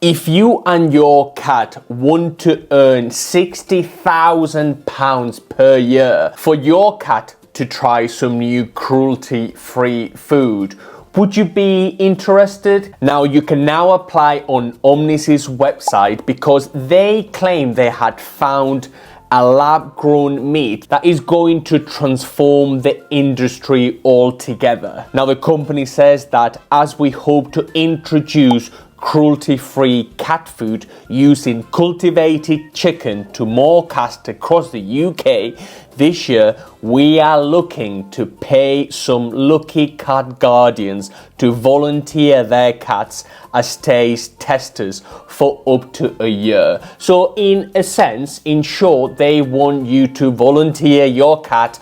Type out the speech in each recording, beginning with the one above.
If you and your cat want to earn £60,000 per year for your cat to try some new cruelty-free food, would you be interested? Now you can now apply on Omni's website because they claim they had found a lab-grown meat that is going to transform the industry altogether. Now the company says that as we hope to introduce cruelty-free cat food using cultivated chicken to more cats across the UK this year, we are looking to pay some lucky cat guardians to volunteer their cats as taste testers for up to a year. So in a sense, in short, they want you to volunteer your cat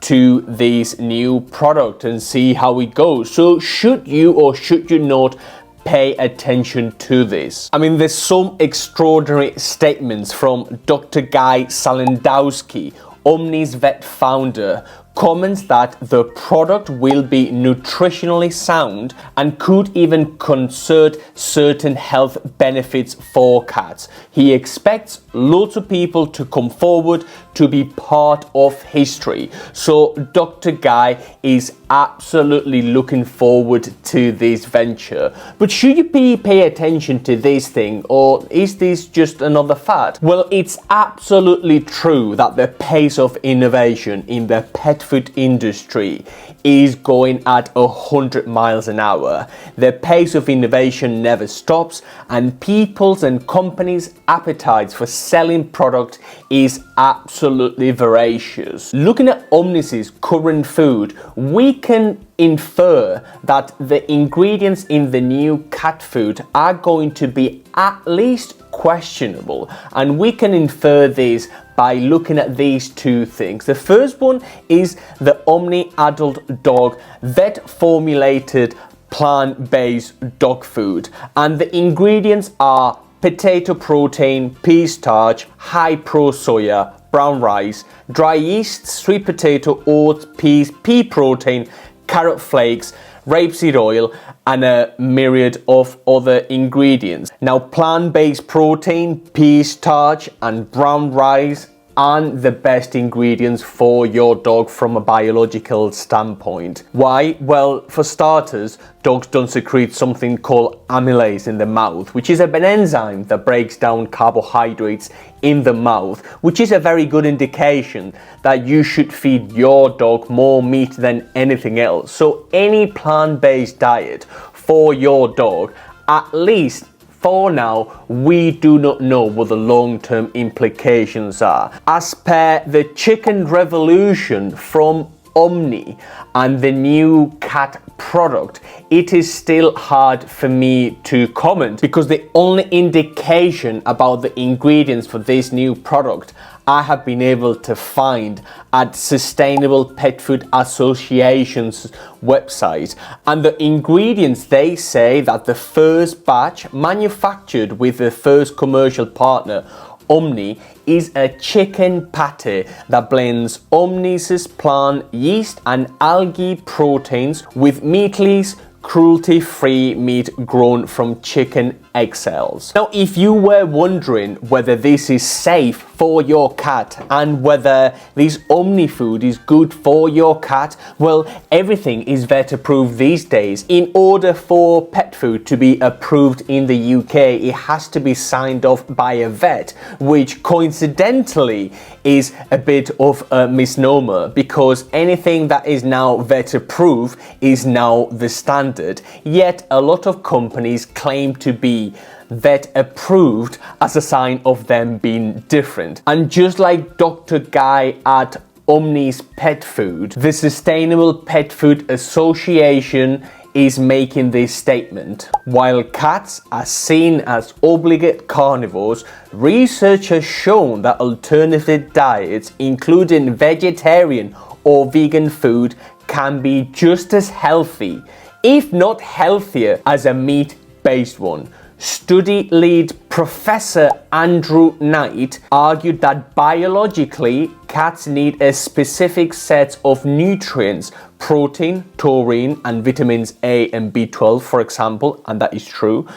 to this new product and see how it goes. So should you or should you not pay attention to this? I mean, there's some extraordinary statements from Dr. Guy Salendowski, Omni's vet founder, comments that the product will be nutritionally sound and could even confer certain health benefits for cats. He expects lots of people to come forward to be part of history. So Dr. Guy is absolutely looking forward to this venture. But should you pay attention to this thing, or is this just another fad? Well, it's absolutely true that the pace of innovation in the pet food industry is going at 100 miles an hour. The pace of innovation never stops, and people's and companies' appetites for selling product is absolutely voracious. Looking at Omni's current food, we can infer that the ingredients in the new cat food are going to be at least questionable, and we can infer this by looking at these two things. The first one is the Omni Adult Dog vet formulated plant-based dog food, and the ingredients are potato protein, pea starch, high pro soya, brown rice, dry yeast, sweet potato, oats, peas, pea protein, carrot flakes, rapeseed oil, and a myriad of other ingredients. Now, plant-based protein, pea starch, and brown rice aren't the best ingredients for your dog from a biological standpoint. Why? Well, for starters, dogs don't secrete something called amylase in the mouth, which is an enzyme that breaks down carbohydrates in the mouth, which is a very good indication that you should feed your dog more meat than anything else. So any plant-based diet for your dog, at least for now, we do not know what the long-term implications are. As per the chicken revolution from Omni and the new cat product, it is still hard for me to comment because the only indication about the ingredients for this new product I have been able to find at Sustainable Pet Food Association's website, and the ingredients, they say that the first batch manufactured with the first commercial partner, Omni, is a chicken pâté that blends Omni's plant yeast and algae proteins with meatless, cruelty-free meat grown from chicken egg cells. Now, if you were wondering whether this is safe for your cat and whether this Omni food is good for your cat, well, everything is vet approved these days. In order for pet food to be approved in the UK, it has to be signed off by a vet, which coincidentally is a bit of a misnomer because anything that is now vet approved is now the standard. Yet a lot of companies claim to be vet approved as a sign of them being different. And just like Dr. Guy at Omni's Pet Food, the Sustainable Pet Food Association is making this statement. While cats are seen as obligate carnivores, research has shown that alternative diets, including vegetarian or vegan food, can be just as healthy, if not healthier, as a meat-based one. Study lead Professor Andrew Knight argued that biologically, cats need a specific set of nutrients, protein, taurine, and vitamins A and B12, for example, and that is true,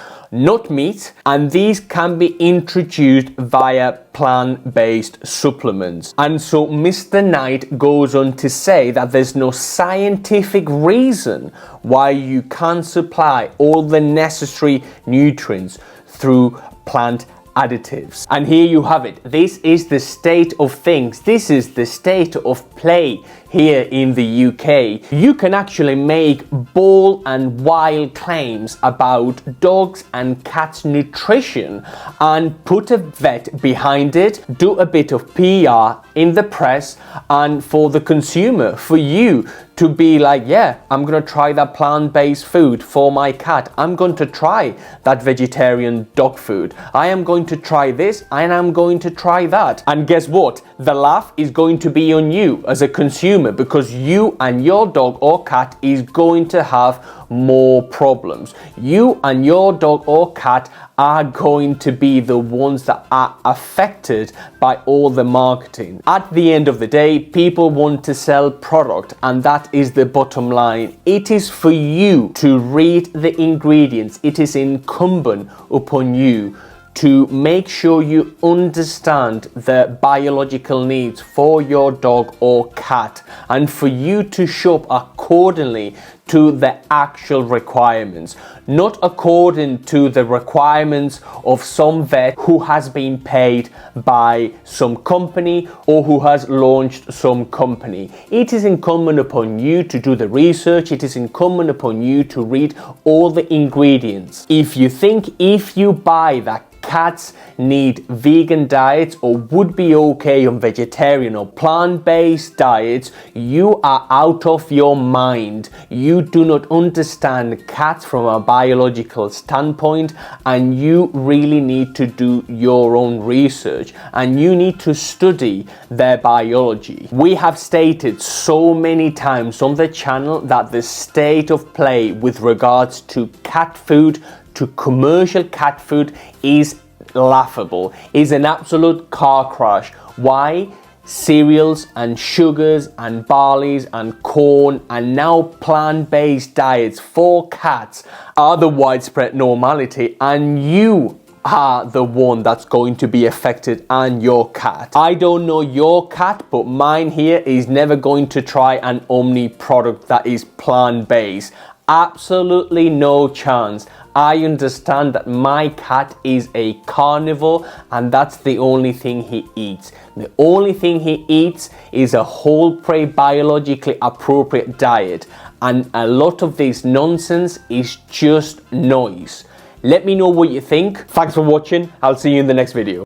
not meat, and these can be introduced via plant-based supplements. And so Mr. Knight goes on to say that there's no scientific reason why you can't supply all the necessary nutrients through plant additives. And here you have it. This is the state of things. This is the state of play here in the UK. You can actually make bold and wild claims about dogs and cats nutrition and put a vet behind it, do a bit of PR in the press and for the consumer, for you to be like, yeah, I'm gonna try that plant-based food for my cat. I'm going to try that vegetarian dog food. I am going to try this and I'm going to try that. And guess what? The laugh is going to be on you as a consumer, because you and your dog or cat is going to have more problems. You and your dog or cat are going to be the ones that are affected by all the marketing. At the end of the day, people want to sell product, and that is the bottom line. It is for you to read the ingredients. It is incumbent upon you to make sure you understand the biological needs for your dog or cat, and for you to shop accordingly to the actual requirements, not according to the requirements of some vet who has been paid by some company or who has launched some company. It is incumbent upon you to do the research. It is incumbent upon you to read all the ingredients. If you think if you buy that cats need vegan diets or would be okay on vegetarian or plant-based diets, you are out of your mind. You do not understand cats from a biological standpoint, and you really need to do your own research and you need to study their biology. We have stated so many times on the channel that the state of play with regards to cat food, to commercial cat food, is laughable, is an absolute car crash. Why? Cereals and sugars and barleys and corn and now plant-based diets for cats are the widespread normality, and you are the one that's going to be affected, and your cat. I don't know your cat, but mine here is never going to try an Omni product that is plant-based. Absolutely no chance. I understand that my cat is a carnivore and that's the only thing he eats. The only thing he eats is a whole prey biologically appropriate diet, and a lot of this nonsense is just noise. Let me know what you think. Thanks for watching. I'll see you in the next video.